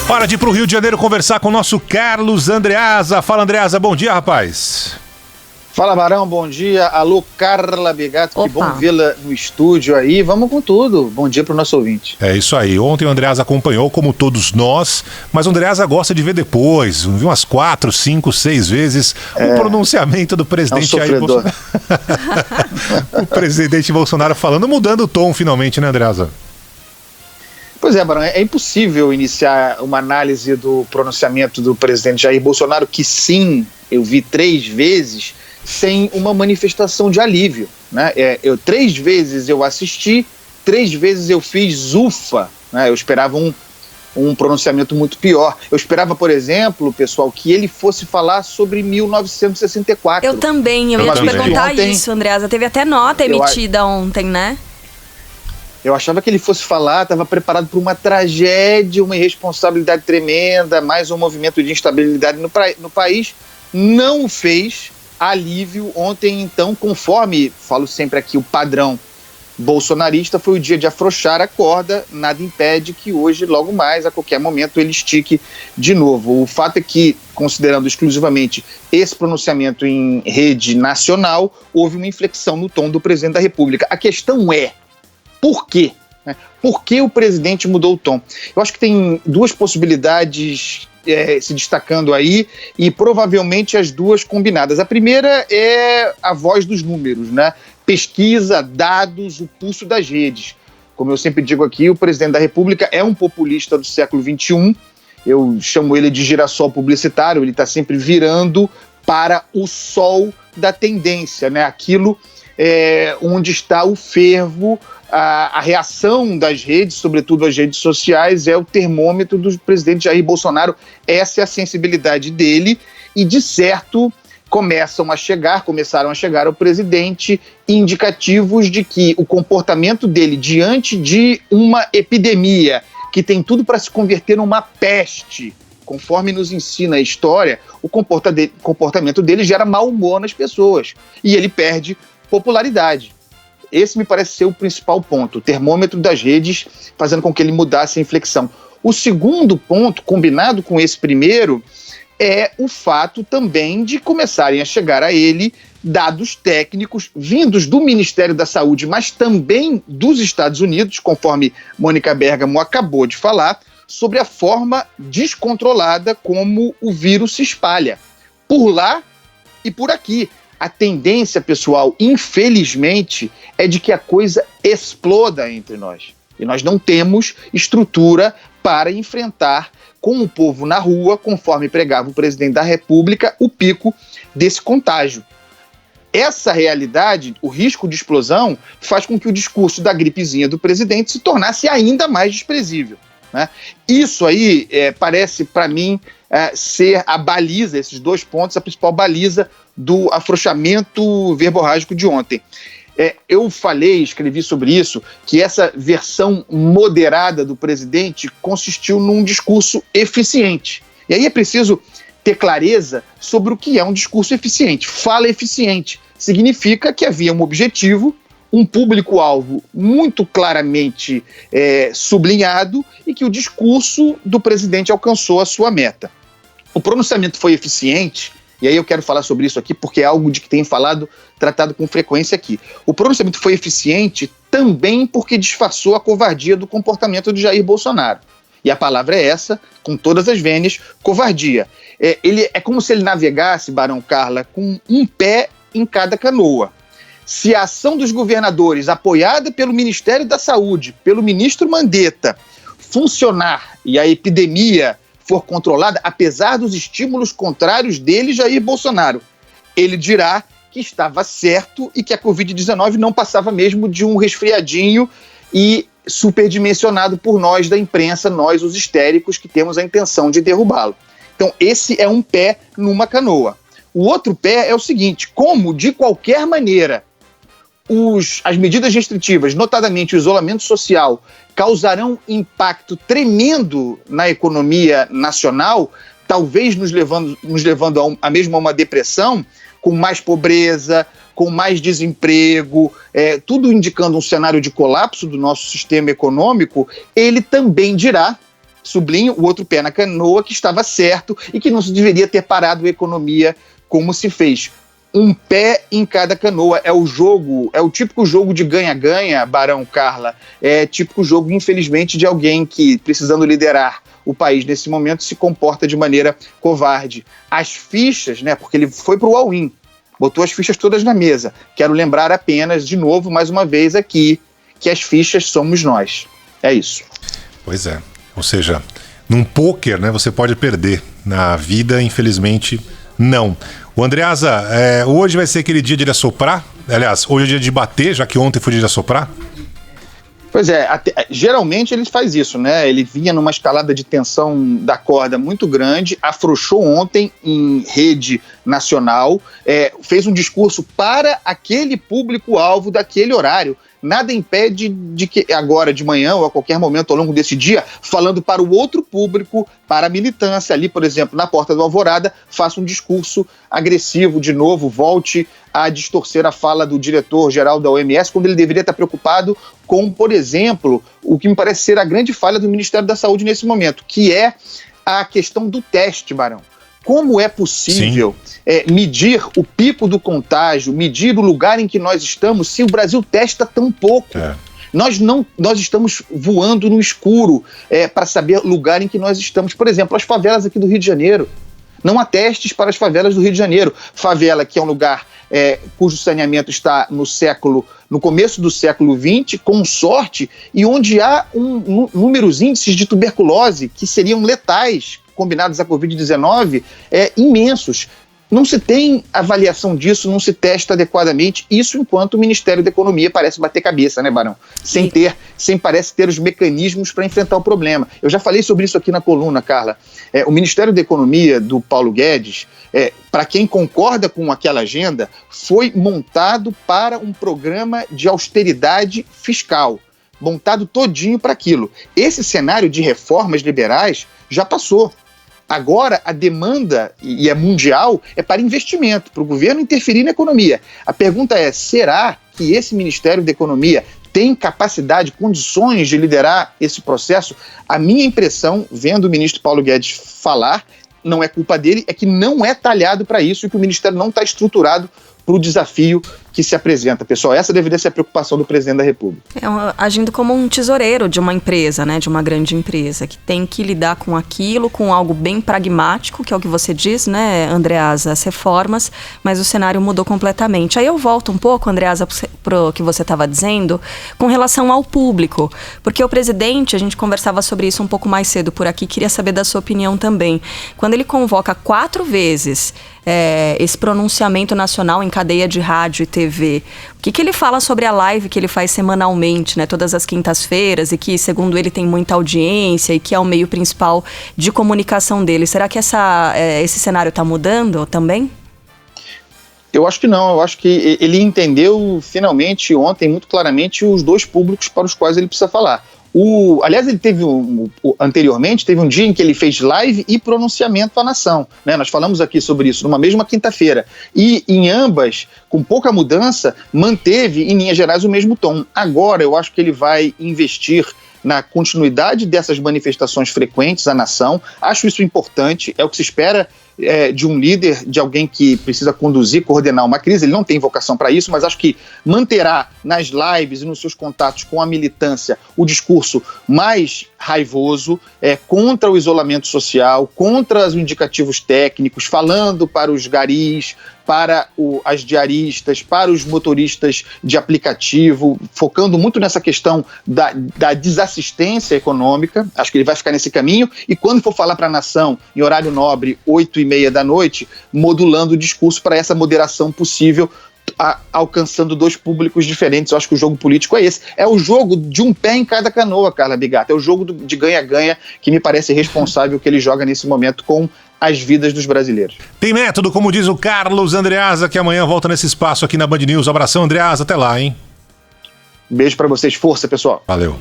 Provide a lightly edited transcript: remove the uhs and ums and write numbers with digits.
Hora de ir pro Rio de Janeiro conversar com o nosso Carlos Andreasa. Fala, Andreasa, bom dia, rapaz. Fala, Barão, bom dia. Alô, Carla Bigato, que bom Opa. vê-la no estúdio aí. Vamos com tudo. Bom dia pro nosso ouvinte. É isso aí. Ontem o Andreasa acompanhou, como todos nós, mas o Andreasa gosta de ver depois, viu umas 4, 5, 6 vezes o pronunciamento do presidente Jair Bolsonaro. O presidente Bolsonaro falando, mudando o tom finalmente, né, Andreasa? Pois é, Barão, é impossível iniciar uma análise do pronunciamento do presidente Jair Bolsonaro, que sim, eu vi 3 vezes, sem uma manifestação de alívio, né? 3 vezes eu assisti, 3 vezes eu fiz ufa, né? Eu esperava um pronunciamento muito pior. Eu esperava, por exemplo, pessoal, que ele fosse falar sobre 1964. Eu também, eu ia te perguntar isso, Andreasa. Teve até nota emitida ontem, né? Eu achava que ele fosse falar, estava preparado para uma tragédia, uma irresponsabilidade tremenda, mais um movimento de instabilidade no país. Não o fez. Alívio ontem, então, conforme falo sempre aqui, o padrão bolsonarista, foi o dia de afrouxar a corda. Nada impede que hoje, logo mais, a qualquer momento, ele estique de novo. O fato é que, considerando exclusivamente esse pronunciamento em rede nacional, houve uma inflexão no tom do presidente da República. A questão é, por quê? Por que o presidente mudou o tom? Eu acho que tem 2 possibilidades se destacando aí, e provavelmente as 2 combinadas. A primeira é a voz dos números, né? Pesquisa, dados, o pulso das redes. Como eu sempre digo aqui, o presidente da República é um populista do século XXI. Eu chamo ele de girassol publicitário. Ele está sempre virando para o sol da tendência, né? Aquilo onde está o fervo. A reação das redes, sobretudo as redes sociais, é o termômetro do presidente Jair Bolsonaro. Essa é a sensibilidade dele, e de certo começaram a chegar ao presidente indicativos de que o comportamento dele diante de uma epidemia que tem tudo para se converter numa peste, conforme nos ensina a história, o comportamento dele gera mau humor nas pessoas e ele perde popularidade. Esse me parece ser o principal ponto, o termômetro das redes, fazendo com que ele mudasse a inflexão. O segundo ponto, combinado com esse primeiro, é o fato também de começarem a chegar a ele dados técnicos vindos do Ministério da Saúde, mas também dos Estados Unidos, conforme Mônica Bergamo acabou de falar, sobre a forma descontrolada como o vírus se espalha, por lá e por aqui. A tendência, pessoal, infelizmente, é de que a coisa exploda entre nós. E nós não temos estrutura para enfrentar com o povo na rua, conforme pregava o presidente da República, o pico desse contágio. Essa realidade, o risco de explosão, faz com que o discurso da gripezinha do presidente se tornasse ainda mais desprezível, né? Isso aí parece, para mim, ser a baliza, esses 2 pontos, a principal baliza do afrouxamento verborrágico de ontem. Eu escrevi sobre isso, que essa versão moderada do presidente consistiu num discurso eficiente. E aí é preciso ter clareza sobre o que é um discurso eficiente. Fala eficiente significa que havia um objetivo, um público-alvo muito claramente sublinhado e que o discurso do presidente alcançou a sua meta. O pronunciamento foi eficiente, e aí eu quero falar sobre isso aqui porque é algo de que tem tratado com frequência aqui. O pronunciamento foi eficiente também porque disfarçou a covardia do comportamento de Jair Bolsonaro. E a palavra é essa, com todas as vênias, covardia. É como se ele navegasse, Barão, Carla, com um pé em cada canoa. Se a ação dos governadores, apoiada pelo Ministério da Saúde, pelo ministro Mandetta, funcionar e a epidemia for controlada, apesar dos estímulos contrários dele, Jair Bolsonaro, ele dirá que estava certo e que a Covid-19 não passava mesmo de um resfriadinho e superdimensionado por nós da imprensa, nós os histéricos que temos a intenção de derrubá-lo. Então esse é um pé numa canoa. O outro pé é o seguinte: como de qualquer maneira as medidas restritivas, notadamente o isolamento social, causarão impacto tremendo na economia nacional, talvez nos levando a mesmo a uma depressão, com mais pobreza, com mais desemprego, tudo indicando um cenário de colapso do nosso sistema econômico, ele também dirá sublinho, o outro pé na canoa, que estava certo e que não se deveria ter parado a economia como se fez. Um pé em cada canoa. É o típico jogo de ganha-ganha, Barão, Carla. É típico jogo, infelizmente, de alguém que, precisando liderar o país nesse momento, se comporta de maneira covarde. As fichas, né, porque ele foi para o all-in, botou as fichas todas na mesa. Quero lembrar apenas, de novo, mais uma vez aqui, que as fichas somos nós. É isso. Pois é. Ou seja, num pôquer, né, você pode perder. Na vida, infelizmente, não. O Andreasa, hoje vai ser aquele dia de assoprar? Aliás, hoje é dia de bater, já que ontem foi dia de assoprar? Pois é, geralmente ele faz isso, né? Ele vinha numa escalada de tensão da corda muito grande, afrouxou ontem em rede nacional, fez um discurso para aquele público-alvo daquele horário. Nada impede de que agora de manhã ou a qualquer momento ao longo desse dia, falando para o outro público, para a militância ali, por exemplo, na Porta do Alvorada, faça um discurso agressivo de novo, volte a distorcer a fala do diretor-geral da OMS, quando ele deveria estar preocupado com, por exemplo, o que me parece ser a grande falha do Ministério da Saúde nesse momento, que é a questão do teste, Barão. Como é possível medir o pico do contágio, medir o lugar em que nós estamos, se o Brasil testa tão pouco? Nós estamos voando no escuro para saber o lugar em que nós estamos. Por exemplo, as favelas aqui do Rio de Janeiro. Não há testes para as favelas do Rio de Janeiro. Favela, que é um lugar cujo saneamento está no começo do século XX, com sorte, e onde há números índices de tuberculose que seriam letais, combinados à Covid-19, imensos. Não se tem avaliação disso, não se testa adequadamente, isso enquanto o Ministério da Economia parece bater cabeça, né, Barão? Sem parece ter os mecanismos para enfrentar o problema. Eu já falei sobre isso aqui na coluna, Carla. O Ministério da Economia do Paulo Guedes, para quem concorda com aquela agenda, foi montado para um programa de austeridade fiscal, montado todinho para aquilo. Esse cenário de reformas liberais já passou. Agora, a demanda, e é mundial, é para investimento, para o governo interferir na economia. A pergunta é, será que esse Ministério da Economia tem capacidade, condições de liderar esse processo? A minha impressão, vendo o ministro Paulo Guedes falar, não é culpa dele, é que não é talhado para isso e que o Ministério não está estruturado para o desafio que se apresenta. Pessoal, essa deveria ser a preocupação do presidente da República. Agindo como um tesoureiro de uma empresa, né, de uma grande empresa, que tem que lidar com aquilo, com algo bem pragmático, que é o que você diz, né, Andreasa, as reformas, mas o cenário mudou completamente. Aí eu volto um pouco, Andreasa, para o que você estava dizendo, com relação ao público, porque o presidente, a gente conversava sobre isso um pouco mais cedo por aqui, queria saber da sua opinião também. Quando ele convoca 4 vezes esse pronunciamento nacional em cadeia de rádio e TV, o que ele fala sobre a live que ele faz semanalmente, né, todas as quintas-feiras, e que, segundo ele, tem muita audiência e que é o meio principal de comunicação dele? Será que esse cenário está mudando também? Eu acho que não, eu acho que ele entendeu finalmente ontem muito claramente os 2 públicos para os quais ele precisa falar. Aliás, ele teve anteriormente, teve um dia em que ele fez live e pronunciamento à nação, né? Nós falamos aqui sobre isso numa mesma quinta-feira. E em ambas, com pouca mudança, manteve em linhas gerais o mesmo tom. Agora eu acho que ele vai investir na continuidade dessas manifestações frequentes à nação. Acho isso importante, é o que se espera de um líder, de alguém que precisa conduzir, coordenar uma crise. Ele não tem vocação para isso, mas acho que manterá nas lives e nos seus contatos com a militância o discurso mais raivoso, contra o isolamento social, contra os indicativos técnicos, falando para os garis, para as diaristas, para os motoristas de aplicativo, focando muito nessa questão da desassistência econômica. Acho que ele vai ficar nesse caminho, e quando for falar para a nação, em horário nobre, 8h30 da noite, modulando o discurso para essa moderação possível, alcançando 2 públicos diferentes. Eu acho que o jogo político é esse. É o jogo de um pé em cada canoa, Carla Bigato. É o jogo de ganha-ganha que me parece responsável que ele joga nesse momento com as vidas dos brasileiros. Tem método, como diz o Carlos Andreasa, que amanhã volta nesse espaço aqui na Band News. Abração, Andreasa. Até lá, hein? Beijo pra vocês. Força, pessoal. Valeu.